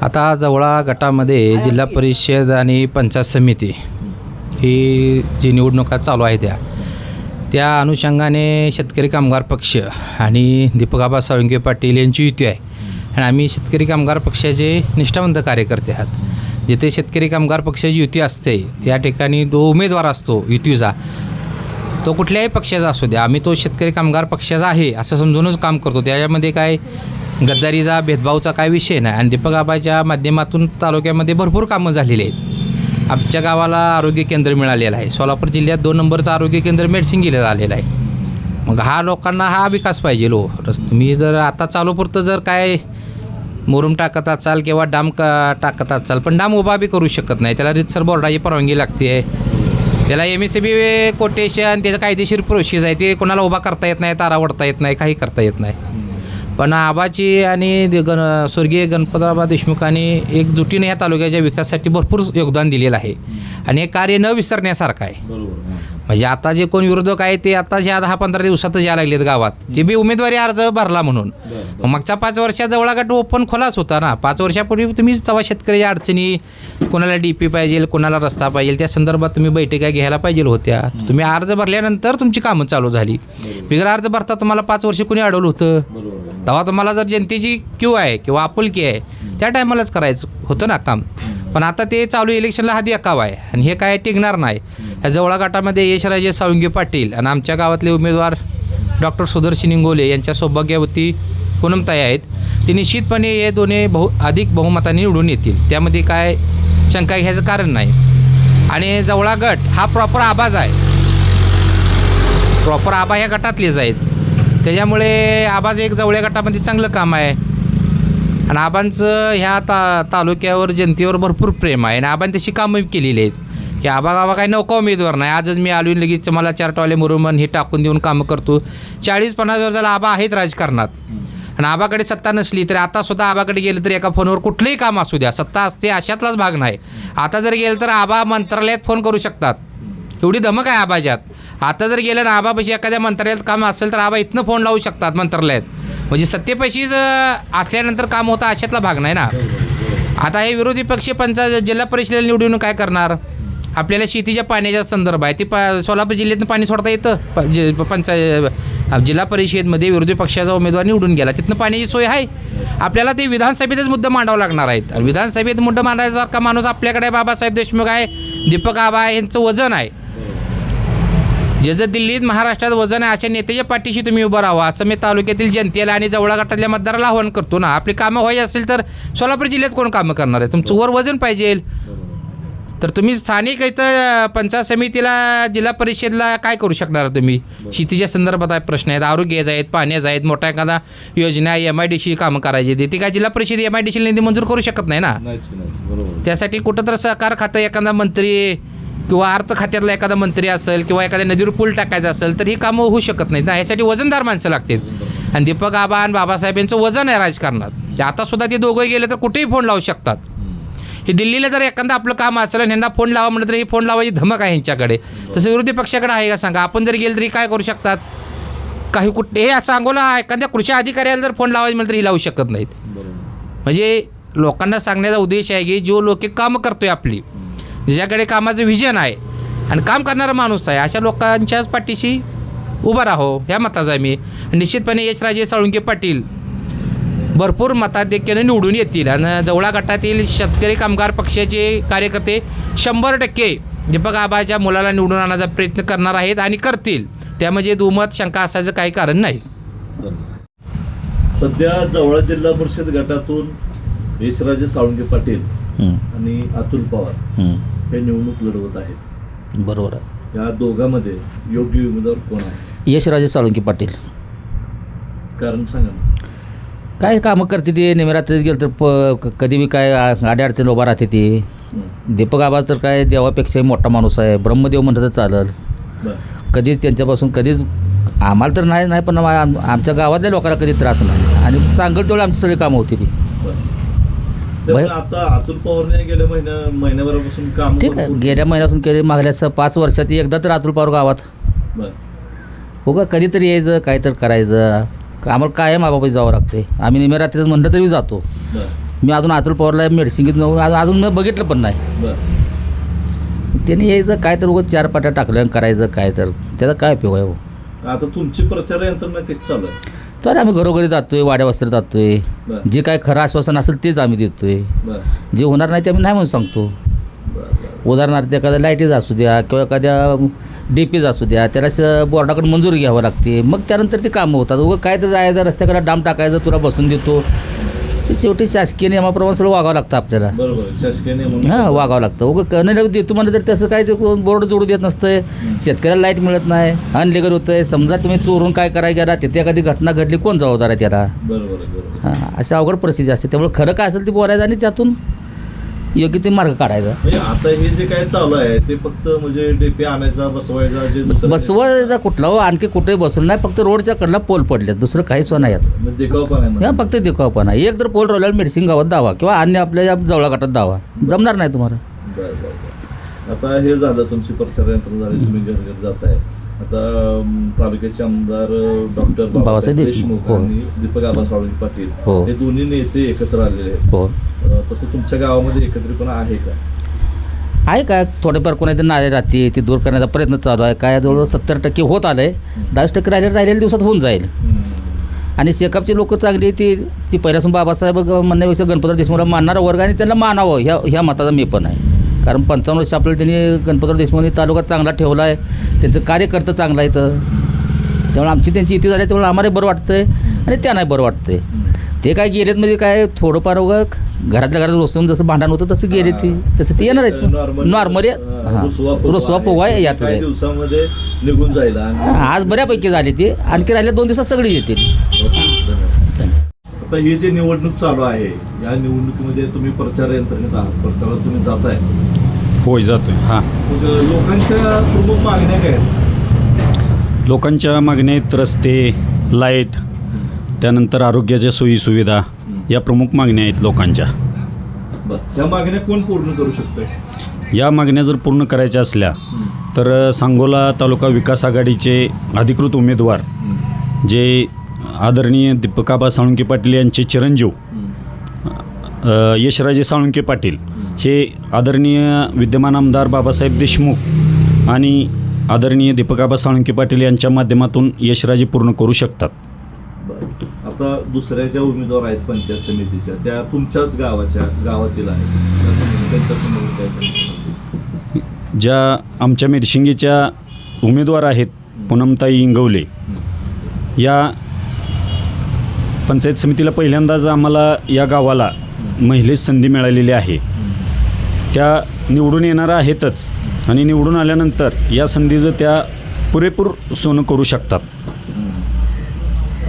आता जवळा गटामध्ये जिल्हा परिषद आणि पंचायत समिती ही जी निवडणुका चालू आहे त्या अनुषंगाने शेतकरी कामगार पक्ष आणि दीपकआबा साळुंखे पाटील यांची युती आहे. आणि आम्ही शेतकरी कामगार पक्षाचे निष्ठावंत कार्यकर्ते आहात. जिथे शेतकरी कामगार पक्षाची युती असते त्या ठिकाणी जो उमेदवार असतो युतीचा, तो कुठल्याही पक्षाचा असू द्या, आम्ही तो शेतकरी कामगार पक्षाचा आहे असं समजूनच काम करतो. त्याच्यामध्ये काय गद्दारीचा भेदभावचा काय विषय नाही. आणि दीपकआबाच्या माध्यमातून तालुक्यामध्ये भरपूर कामं झालेली आहेत. आमच्या गावाला आरोग्य केंद्र मिळालेलं आहे. सोलापूर जिल्ह्यात 2 नंबरचं आरोग्य केंद्र मेडसिंगीला झालेलं आहे. मग लोकांना हा विकास पाहिजे. तुम्ही जर आता चालूपुरतं जर काय मुरुम टाकत असाल किंवा डाम टाकत असाल, पण डाम उभा बी करू शकत नाही. त्याला रितसर बोर्डाची परवानगी लागते. त्याला MSCB कोटेशन, त्याचं कायदेशीर प्रोसेस आहे. ते कोणाला उभा करता येत नाही, तारा ओढता येत नाही, काही करता येत नाही. पण आबाची आणि स्वर्गीय गणपतराव देशमुखांनी एकजुटीने या तालुक्याच्या विकासासाठी भरपूर योगदान दिलेलं आहे. आणि हे कार्य न विसरण्यासारखं आहे. म्हणजे आता जे कोण विरोधक आहे ते आता ज्या 10-15 दिवसातच यायला लागलेत गावात, ते बी उमेदवारी अर्ज भरला म्हणून. मागच्या 5 वर्षात जवळा गट ओपन खोलाच होता ना. 5 वर्षापूर्वी तुम्हीच तेव्हा शेतकऱ्याच्या अडचणी, कोणाला DP पाहिजे, कोणाला रस्ता पाहिजे, त्या संदर्भात तुम्ही बैठका घ्यायला पाहिजे होत्या. तुम्ही अर्ज भरल्यानंतर तुमची कामं चालू झाली. बिगर अर्ज भरता तुम्हाला 5 वर्ष कोणी अडवलं होतं? तेव्हा तुम्हाला जर जनतेची क्यू आहे किंवा आपुलकी आहे त्या टायमालाच करायचं होतं ना काम. पण आता ते चालू इलेक्शनला हा देखावा आहे आणि हे काय टिकणार नाही. ह्या जवळा गटामध्ये यशराजे साळुंखे पाटील आणि आमच्या गावातले उमेदवार डॉक्टर सुदर्शन इंगोले यांच्या सौभाग्यवती पूनमताई आहेत. ते निश्चितपणे हे दोन्ही अधिक बहुमताने निवडून येतील. त्यामध्ये काय शंका घ्यायचं कारण नाही. आणि जवळा गट हा प्रॉपर आबाज आहे. प्रॉपर आबा ह्या गटातलेच आहेत. त्याच्यामुळे आबाज एक जवळ्या गटामध्ये चांगलं काम आहे. आणि आबांचं ह्या तालुक्यावर जनतेवर भरपूर प्रेम आहे. आणि आबांनी तशी कामं केलेली आहेत की आबा काही नौका उमेदवार नाही. आजच मी आलो लगेच मला 4 टॉले मुरुमन हे टाकून देऊन कामं करतो. 40-50 वर्षाला आबा आहेत राजकारणात. आणि आबाकडे सत्ता नसली तरी आता सुद्धा आबाकडे गेलं तर एका फोनवर कुठलंही काम असू द्या, सत्ता असते अशातलाच भाग नाही. आता जर गेलं तर आबा मंत्रालयात फोन करू शकतात. एवढी धमक आहे आबाच्यात. आता जर गेलं ना आबापाशी एखाद्या मंत्रालयात काम असेल तर आबा इथनं फोन लावू शकतात मंत्रालयात. म्हणजे सत्तेपाशीच असल्यानंतर काम होतं अशातला भाग नाही ना. आता हे विरोधी पक्ष जिल्हा परिषदेला निवडून काय करणार? आपल्याला शेतीच्या पाण्याच्या संदर्भ आहे. ते सोलापूर जिल्ह्यातनं पाणी सोडता येतं. जिल्हा परिषदेमध्ये विरोधी पक्षाचा उमेदवार निवडून गेला, तिथनं पाण्याची सोय आहे. आपल्याला ते विधानसभेतच मुद्दा मांडावा लागणार आहेत. आणि विधानसभेत मुद्दा मांडायसारखा माणूस आपल्याकडे बाबासाहेब देशमुख आहे, दीपकआबा यांचं वजन आहे. ज्याचं दिल्लीत महाराष्ट्रात वजन आहे अशा नेत्याच्या पाठीशी तुम्ही उभं राहा असं मी तालुक्यातील जनतेला आणि जवळा गटातल्या मतदाराला आव्हान करतो ना. आपली कामं व्हायची असेल तर सोलापूर जिल्ह्यात कोण कामं करणार आहे? तुमचं वर वजन पाहिजे. तर तुम्ही स्थानिक इथं पंचायत समितीला, जिल्हा परिषदला काय करू शकणार? तुम्ही शेतीच्या संदर्भात आहे प्रश्न आहेत, आरोग्याचे आहेत, पाण्याचा आहेत, मोठा एखादा योजना MIDC कामं करायची ती काय जिल्हा परिषद MIDC निधी मंजूर करू शकत नाही ना. त्यासाठी कुठं तर सहकार खातं एखादा मंत्री किंवा अर्थ खात्यातला एखादा मंत्री असेल किंवा एखाद्या नदीवर पूल टाकायचा असेल तर ही कामं होऊ शकत नाहीत ना. यासाठी वजनदार माणसं लागतील. आणि दीपकआबा आणि बाबासाहेब यांचं वजन आहे राजकारणात. आतासुद्धा ते दोघंही गेले तर कुठेही फोन लावू शकतात. हे दिल्लीला जर एखादं आपलं काम असेल आणि ह्यांना फोन लावा म्हटलं तर ही फोन लावायची धमक आहे ह्यांच्याकडे. तसं विरोधी पक्षाकडे आहे का सांगा? आपण जर गेलं तरी काय करू शकतात? काही कुठे हे सांगोला एखाद्या कृषी अधिकाऱ्याला जर फोन लावायचं म्हटलं तर ही लावू शकत नाहीत. म्हणजे लोकांना सांगण्याचा उद्देश आहे की जो लोक कामं करतोय आपली, ज्याच्याकडे कामाचं व्हिजन आहे आणि काम करणारा माणूस आहे, अशा लोकांच्याच पाठीशी उभा राहो ह्या मताचा आहे मी. निश्चितपणे यशराजे साळुंखे पाटील भरपूर मताधिक्याने निवडून येतील. आणि जवळा गटातील शेतकरी कामगार पक्षाचे कार्यकर्ते 100% दीपकआबाच्या मुलाला निवडून आणण्याचा प्रयत्न करणार आहेत आणि करतील. त्यामध्ये दुमत शंका असायचं काही कारण नाही. सध्या जवळा जिल्हा परिषद गटातून यशराजे साळुंखे पाटील आणि अतुल पवार हे निवडणूक लढवत आहेत. बरोबर आहे. या दोघांमध्ये योग्य उमेदवार कोण आहे? यशराजे साळुंखे पाटील. कारण सांगा. काय कामं करते ते, निमरात्रीच गेलं तर कधी बी काय अडचण उभा राहते ती. दीपकआबा तर काय देवापेक्षाही मोठा माणूस आहे. ब्रह्मदेव म्हणलं तर चालेल. कधीच त्यांच्यापासून कधीच आम्हाला तर नाही पण आमच्या गावातल्या लोकांना कधी त्रास नाही. आणि सांगल तेवढं आमची सगळी कामं होती ती. आता अतुल पवारने गेल्या महिन्याभरापासून काम ठीक आहे, गेल्या महिन्यापासून केले. मागल्या 5 वर्षात एकदा तर अतुल पवार गावात हो का कधीतरी यायचं काय तर करायचं. आम्हाला कायम आबापाशी जावं लागते. आम्ही निम्या रात्रीच म्हणलं तरी जातो. मी अजून अतुल पवारला मेडिसिन जाऊन अजून मी बघितलं पण नाही. बरं. त्यांनी यायचं काय तर उगाच 4 पाट्या टाकलं आणि करायचं काय तर त्याचा काय उपयोग आहे हो. आता तुमची प्रचार यंत्रणा कशी चालू आहे? तर आम्ही घरोघरी जातोय, वाड्या वस्त्र जातोय, बरं. जे काय खरं आश्वासन असेल तेच आम्ही देतोय, बरं. जे होणार नाही ते आम्ही नाही म्हणून सांगतो. बरं. उदाहरणार्थ एखाद्या लाईटीज असू द्या किंवा एखाद्या डीपीज असू द्या, त्याला बोर्डाकडून मंजुरी घ्यावं लागते, मग त्यानंतर ते कामं होतात. उगं काय तर जायचं रस्त्याकडे डाम टाकायचं, तुला बसून देतो, ते शेवटी शासकीय नियमाप्रमाणे सगळं वागावं लागतं आपल्याला. बरोबर आहे. शासकीय नियम हां, वागावं लागतं. उगं करणं देतो म्हणलं तर तसं काय ते बोर्ड जोडू देत नसतंय, शेतकऱ्याला लाईट मिळत नाही, अनलिगल होतं आहे. समजा तुम्ही चोरून काय करायला गेला, तिथे एखादी घटना घडली, कोण जबाबदार आहे त्याला? बरोबर आहे. बरोबर. हां, अशा अवघड परिस्थिती असते. त्यामुळे खरं काय असेल ते बोलायचं आणि त्यातून योग्य ते मार्ग काढायचा. म्हणजे आता हे जे काय चालू आहे ते फक्त म्हणजे डीपी आणायचा, बसवायचा, जे दुसरं बसवायचा कुठला हो, आणखी कुठेही बसून नाही, फक्त रोडच्या कडला पोल पडले, दुसरं काहीच सुद्धा नाही यात. म्हणजे देखाव पण आहे या म्हणजे. फक्त देखावपणा. एक तर पोल रोवल्यावर मेडिसिन गावात दावा किंवा अन्य आपल्या या जवळा गटात दावा जमणार नाही तुम्हाला. बरं, बरं, बरं. आता हे झालं तुमची प्रचार यंत्रणा झाली, तुम्ही घर घर जाताय. आता तालुक्याचे आमदार डॉक्टर बाबासाहेब देशमुख हो. आणि दीपक आबा सावंगी पाटील हो. हे दोन्ही नेते एकत्र आलेले आहेत. हो, तसं तुमच्या गावामध्ये एकत्रितपणा आहे का? आहे काय थोडेफार कोणाचे नारे राहते ते दूर करण्याचा प्रयत्न चालू आहे. काय जवळजवळ 70% होत आलं आहे, 10% राहिलेल्या दिवसात होऊन जाईल. आणि शेकापची लोक चांगली ती पहिल्यापासून बाबासाहेब म्हणण्यापेक्षा गणपतराव देशमुखला मानणारा वर्ग आणि त्यांना मानावं ह्या मताचा मी पण आहे. कारण 55 वर्ष आपल्याला त्यांनी गणपतराव देशमुखांनी तालुका चांगला ठेवला आहे, त्यांचं कार्यकर्ता चांगलं आहे. तर त्यामुळे आमची त्यांची युती झाली, त्यामुळे आम्हाला बरं वाटतं आहे आणि त्यांनाही बरं वाटतं आहे. ते काय गेलेत म्हणजे काय थोडंफार उगा घरातल्या घरात बसून जसं भांडण होतं तसं गेले ती तसं ते येणार आहेत नॉर्मली. रुसवा पोवा यात काही दिवसामध्ये निघून जाईल. आज बऱ्यापैकी झाली ती, आणखी राहिल्या 2 दिवसात सगळी येतील. आता ही जी निवडणूक चालू आहे, या निवडणुकीमध्ये तुम्ही प्रचार यंत्रणेत आहात, प्रचारात तुम्ही जाताय. होय, जातोय. हां, मग लोकांच्या प्रमुख मागण्या काय आहेत? लोकांच्या मागण्या आहेत रस्ते, लाईट, त्यानंतर आरोग्याच्या सोयीसुविधा, या प्रमुख मागण्या आहेत लोकांच्या. बरं. त्या मागण्या कोण पूर्ण करू शकतोय? या मागण्या जर पूर्ण करायच्या असल्या तर सांगोला तालुका विकास आघाडीचे अधिकृत उमेदवार जे आदरणीय दीपकाबा साळुंके पाटील यांचे चिरंजीव यशराजे साळुंके पाटील हे आदरणीय विद्यमान आमदार बाबासाहेब देशमुख आणि आदरणीय दीपकाबा साळुंके पाटील यांच्या माध्यमातून यशराजे पूर्ण करू शकतात. आता दुसऱ्या ज्या उमेदवार आहेत पंचायत समितीच्या, त्या तुमच्याच गावातील आहेत, त्यांच्यासमोर काय सांगितलं? ज्या आमच्या मेडशिंगीच्या उमेदवार आहेत पूनमताई इंगवले, या पंचायत समितीला पहिल्यांदाच आम्हाला या गावाला महिलेस संधी मिळालेली आहे. त्या निवडून येणाऱ्या आहेतच आणि निवडून आल्यानंतर या संधीचं त्या पुरेपूर सोनं करू शकतात.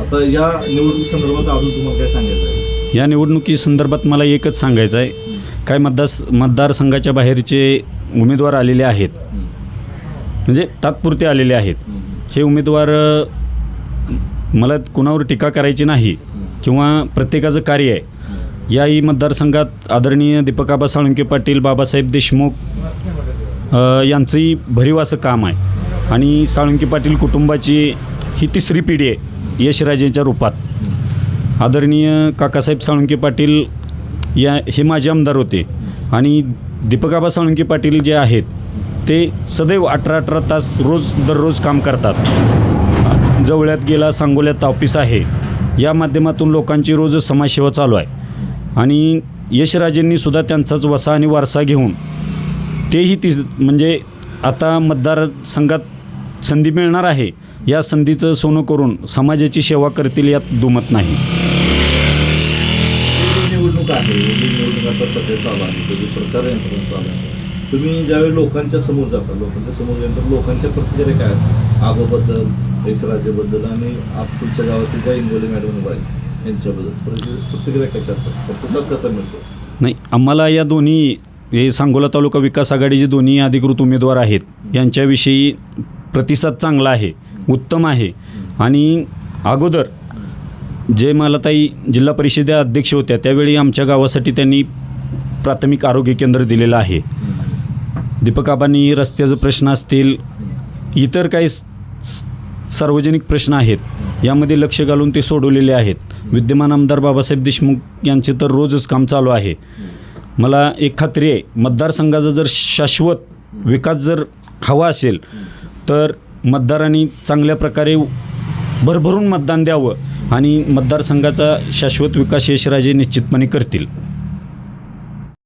आता या निवडणुकीसंदर्भात अजून तुम्हाला काय सांगायचं आहे? या निवडणुकीसंदर्भात मला एकच सांगायचं आहे, काय मतदारसंघाच्या बाहेरचे उमेदवार आलेले आहेत, म्हणजे तात्पुरते आलेले आहेत. हे उमेदवार मला कुणावर टीका करायची नाही किंवा प्रत्येकाचं कार्य आहे. याही मतदारसंघात आदरणीय दीपकाबा साळुंके पाटील, बाबासाहेब देशमुख यांचंही भरीव असं काम आहे आणि साळुंके पाटील कुटुंबाची ही 3री पिढी आहे यशराजेंच्या रूपात. आदरणीय काकासाहेब साळुंके पाटील हे माझे आमदार होते आणि दीपकाबा साळुंके पाटील जे आहेत ते सदैव 18-18 तास दररोज काम करतात. जवळ्यात गेला, सांगोल्यात ऑफिस आहे, या माध्यमातून लोकांची रोज समाजसेवा चालू आहे आणि यशराजेंनी सुद्धा त्यांचाच वसा आणि वारसा घेऊन तेही म्हणजे आता मतदारसंघात संधी मिळणार आहे, या संधीचं सोनं करून समाजाची सेवा करतील यात दुमत नाही. निवडणूक आहे, निवडणूक आता सध्या चालू आहे, त्याची प्रचार यंत्रणा चालू आहे. तुम्ही ज्यावेळी लोकांच्या समोर जाता, लोकांच्या समोर गेल्यानंतर लोकांच्या प्रतिक्रिया काय असतात आबाबद्दल, यशराजेबद्दल आणि तुमच्या गावातील ज्या इंगोले मॅडम उभा आहे यांच्याबद्दल प्रतिक्रिया कशा असतात, प्रतिसाद कसा मिळतो? नाही, आम्हाला या दोन्ही हे सांगोला तालुका विकास आघाडीचे दोन्ही अधिकृत उमेदवार आहेत यांच्याविषयी प्रतिसाद चांगला आहे, उत्तम आहे. आणि अगोदर जे मालाताई जिल्हा परिषदे अध्यक्ष होत्या त्यावेळी आमच्या गावासाठी त्यांनी प्राथमिक आरोग्य केंद्र दिलेलं आहे. दीपकाबांनी रस्त्याचे प्रश्न असतील, इतर काही सार्वजनिक प्रश्न आहेत यामध्ये लक्ष घालून ते सोडवलेले आहेत. विद्यमान आमदार बाबासाहेब देशमुख यांचे तर रोजच काम चालू आहे. मला एक खात्री आहे, मतदारसंघाचा जर शाश्वत विकास जर हवा असेल तर मतदारांनी चांगल्या प्रकारे भरभरून मतदान द्यावं आणि मतदारसंघाचा शाश्वत विकास यशराजे निश्चितपणे करतील.